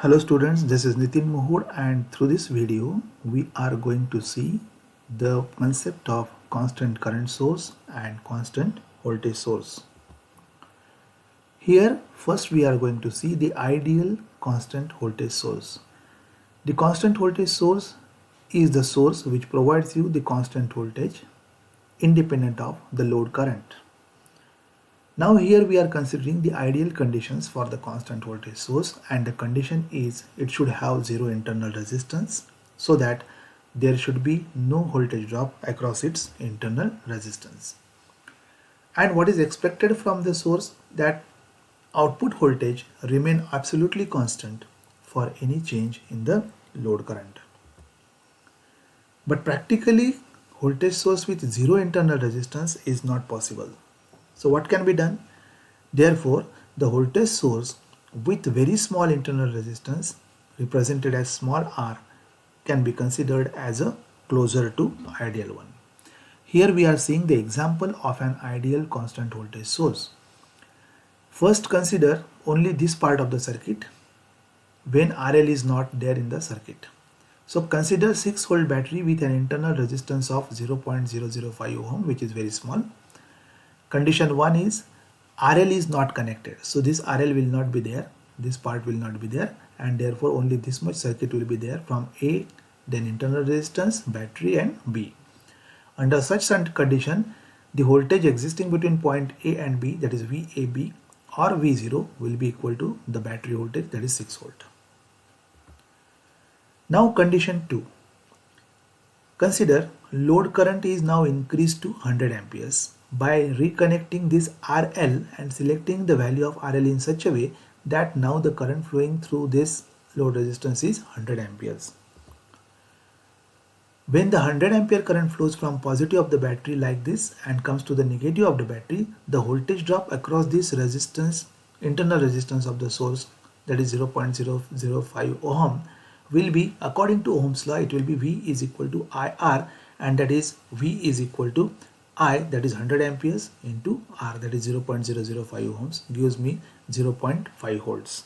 Hello students, this is Niteen Mohod, and through this video we are going to see the concept of constant current source and constant voltage source. Here first we are going to see the ideal constant voltage source. The constant voltage source is the source which provides you the constant voltage independent of the load current. Now here we are considering the ideal conditions for the constant voltage source, and the condition is it should have zero internal resistance so that there should be no voltage drop across its internal resistance. And what is expected from the source, that output voltage remain absolutely constant for any change in the load current. But practically voltage source with zero internal resistance is not possible. So what can be done? Therefore, the voltage source with very small internal resistance, represented as small r, can be considered as a closer to ideal one. Here we are seeing the example of an ideal constant voltage source. First consider only this part of the circuit when RL is not there in the circuit. So consider 6 volt battery with an internal resistance of 0.005 ohm, which is very small. Condition 1 is RL is not connected. So this RL will not be there, this part will not be there, and therefore only this much circuit will be there from A, then internal resistance, battery, and B. Under such condition, the voltage existing between point A and B, that is VAB or V0, will be equal to the battery voltage, that is 6 volt. Now condition 2. Consider load current is now increased to 100 amperes. By reconnecting this RL and selecting the value of RL in such a way that now the current flowing through this load resistance is 100 amperes. When the 100 ampere current flows from positive of the battery like this and comes to the negative of the battery, the voltage drop across this resistance, internal resistance of the source, that is 0.005 ohm, will be, according to Ohm's law, it will be V is equal to IR, and that is V is equal to I, that is 100 amperes, into R, that is 0.005 ohms, gives me 0.5 volts.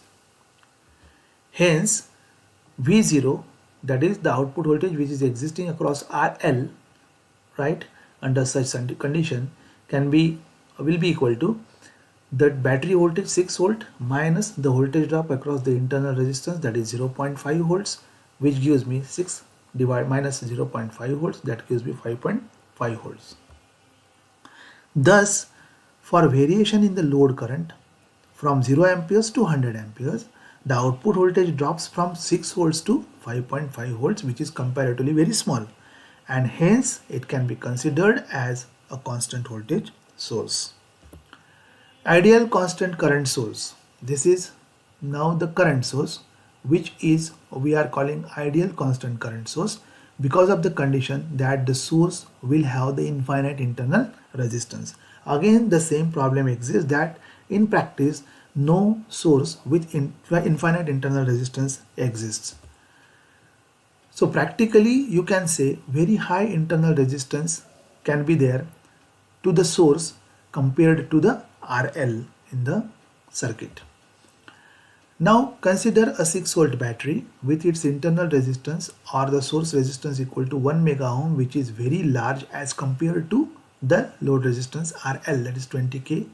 Hence V0, that is the output voltage which is existing across RL, right, under such condition will be equal to the battery voltage 6 volt minus the voltage drop across the internal resistance, that is 0.5 volts, which gives me 6 minus 0.5 volts, that gives me 5.5 volts. Thus, for variation in the load current from 0 amperes to 100 amperes, the output voltage drops from 6 volts to 5.5 volts, which is comparatively very small, and hence it can be considered as a constant voltage source. Ideal constant current source. This is now the current source, which is we are calling ideal constant current source because of the condition that the source will have the infinite internal resistance. Again, the same problem exists, that in practice no source with infinite internal resistance exists. So practically you can say very high internal resistance can be there to the source compared to the RL in the circuit. Now consider a 6 volt battery with its internal resistance or the source resistance equal to 1 mega ohm, which is very large as compared to the load resistance RL, that is 20k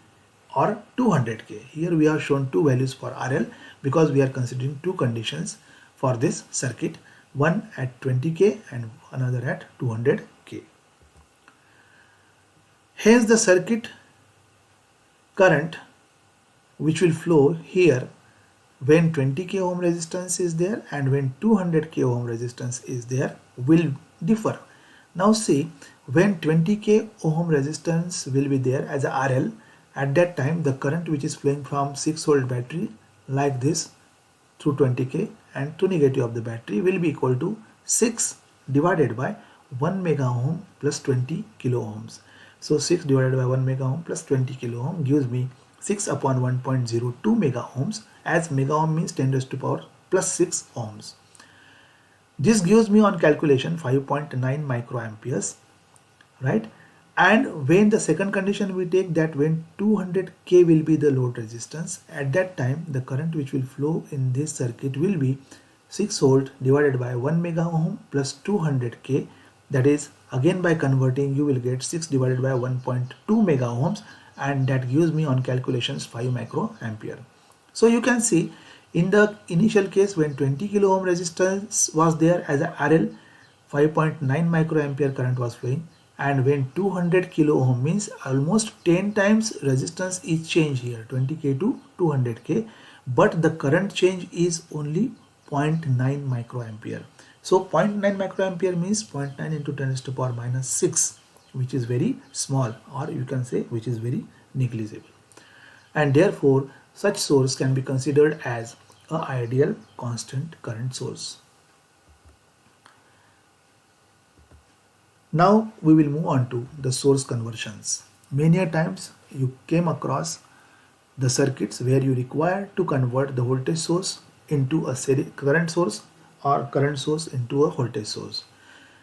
or 200k. Here we have shown two values for RL because we are considering two conditions for this circuit, one at 20k and another at 200k. Hence the circuit current which will flow here when 20k ohm resistance is there and when 200k ohm resistance is there will differ. Now see, when 20k ohm resistance will be there as a RL, at that time the current which is flowing from 6 volt battery like this through 20k and to negative of the battery will be equal to 6 divided by 1 mega ohm plus 20 kilo ohms. So 6 divided by 1 mega ohm plus 20 kilo ohm gives me 6 upon 1.02 mega ohms, as mega ohm means 10 raised to power plus 6 ohms. This gives me on calculation 5.9 microamperes, right? And when the second condition we take, that when 200k will be the load resistance, at that time the current which will flow in this circuit will be 6 volt divided by 1 mega ohm plus 200k, that is again by converting you will get 6 divided by 1.2 mega ohms, and that gives me on calculations 5 microampere. So you can see in the initial case when 20 kilo ohm resistance was there as a RL, 5.9 microampere current was flowing, and when 200 kilo ohm means almost 10 times resistance is changed here, 20k to 200k, but the current change is only 0.9 microampere. So 0.9 microampere means 0.9 into 10 to the power minus 6, which is very small, or you can say which is very negligible, and therefore such source can be considered as a ideal constant current source. Now we will move on to the source conversions. Many a times you came across the circuits where you require to convert the voltage source into a current source or current source into a voltage source.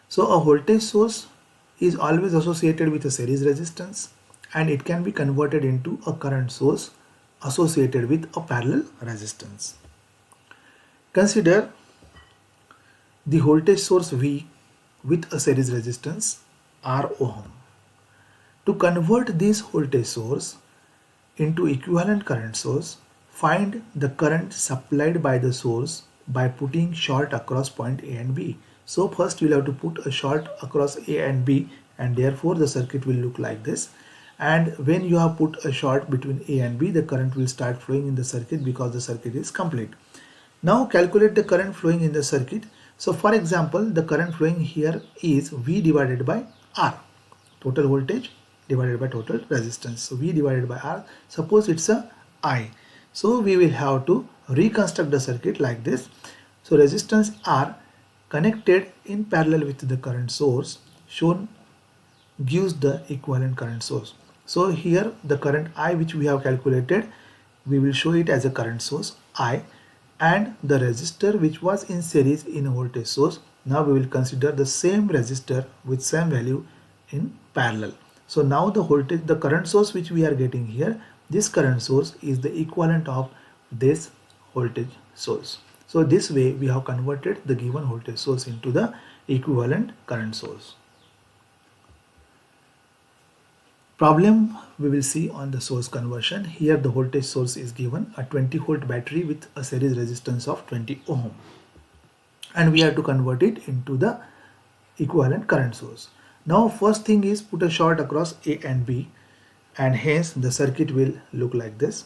So a voltage source is always associated with a series resistance, and it can be converted into a current source associated with a parallel resistance. Consider the voltage source V with a series resistance R ohm. To convert this voltage source into equivalent current source, find the current supplied by the source by putting short across point A and B. So first we'll have to put a short across A and B, and therefore the circuit will look like this. And when you have put a short between A and B, the current will start flowing in the circuit because the circuit is complete. Now calculate the current flowing in the circuit. So for example, the current flowing here is V divided by R, total voltage divided by total resistance. So V divided by R, suppose it's a I. So we will have to reconstruct the circuit like this. So resistance R connected in parallel with the current source shown gives the equivalent current source. So here the current I which we have calculated, we will show it as a current source I, and the resistor which was in series in a voltage source. Now we will consider the same resistor with same value in parallel. So now the voltage, the current source which we are getting here, this current source is the equivalent of this voltage source. So this way we have converted the given voltage source into the equivalent current source. Problem we will see on the source conversion. Here the voltage source is given a 20 volt battery with a series resistance of 20 ohm, and we have to convert it into the equivalent current source. Now first thing is put a short across A and B, and hence the circuit will look like this.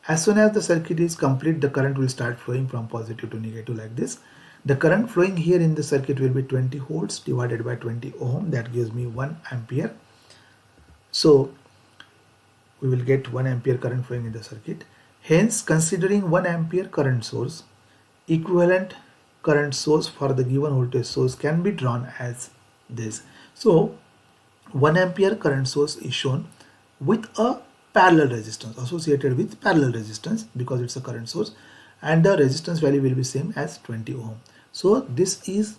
As soon as the circuit is complete, the current will start flowing from positive to negative like this. The current flowing here in the circuit will be 20 volts divided by 20 ohm, that gives me 1 ampere. So we will get 1 ampere current flowing in the circuit. Hence, considering 1 ampere current source, equivalent current source for the given voltage source can be drawn as this. So 1 ampere current source is shown with a parallel resistance, associated with parallel resistance because it's a current source, and the resistance value will be same as 20 ohm. So this is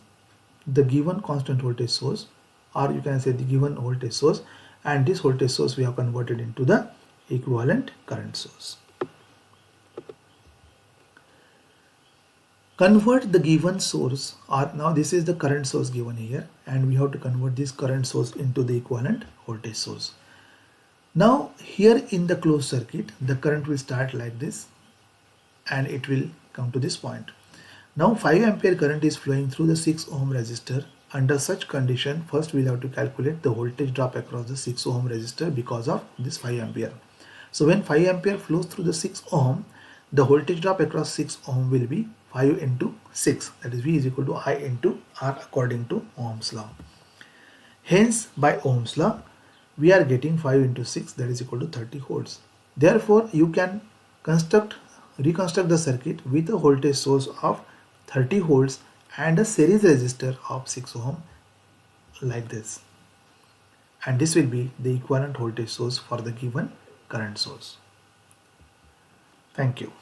the given constant voltage source, or you can say the given voltage source, and this voltage source we have converted into the equivalent current source. Convert the given source, or now this is the current source given here, and we have to convert this current source into the equivalent voltage source. Now here in the closed circuit, the current will start like this and it will come to this point. Now 5 ampere current is flowing through the 6 ohm resistor. Under such condition, first we'll have to calculate the voltage drop across the 6 ohm resistor because of this 5 ampere. So when 5 ampere flows through the 6 ohm, the voltage drop across 6 ohm will be 5 into 6, that is V is equal to I into R according to Ohm's law. Hence by Ohm's law, we are getting 5 into 6, that is equal to 30 volts. Therefore, you can reconstruct the circuit with a voltage source of 30 volts and a series resistor of 6 ohm like this, and this will be the equivalent voltage source for the given current source. Thank you.